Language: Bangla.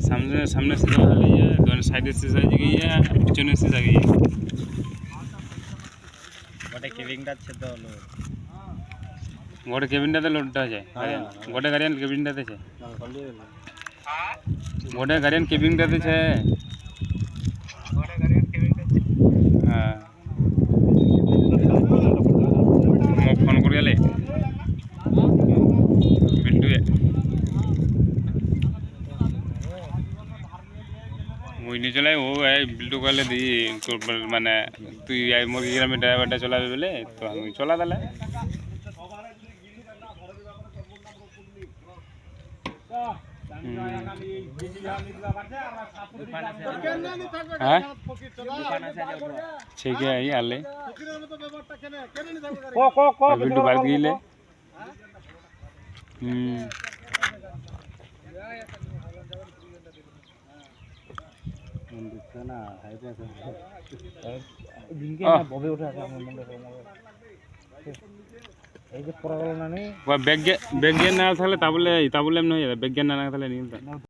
সামনে সামনে সিধা হলে ইয়ে दोन সাইডে সিধা গিয়ে পিছনে সিধা গিয়ে গোটে কেবিংটা আছে তো লোড গোটে কেবিনটাতে লোডটা যায় গোটে গাড়িয়ান কেবিনটাতে আছে গোটে গাড়িয়ান কেবিনটাতে আছে হ্যাঁ মোক ফোন কৰি আলে বিল্টুৱে মই নিজলাই ও এই বিল্টু কলে দি মানে তুই এই মুরগিগ্রামে ড্রাইভারটা চলাবে বলে তো আমি চলা দিলে হ্যাঁ ঠিক আছে আলে বিল্টু বাড়ি গিলে ব্যাগ না থাকলে তা বলে এমনি হয়ে যাবে ব্যাগ না থাকলে নিয়ে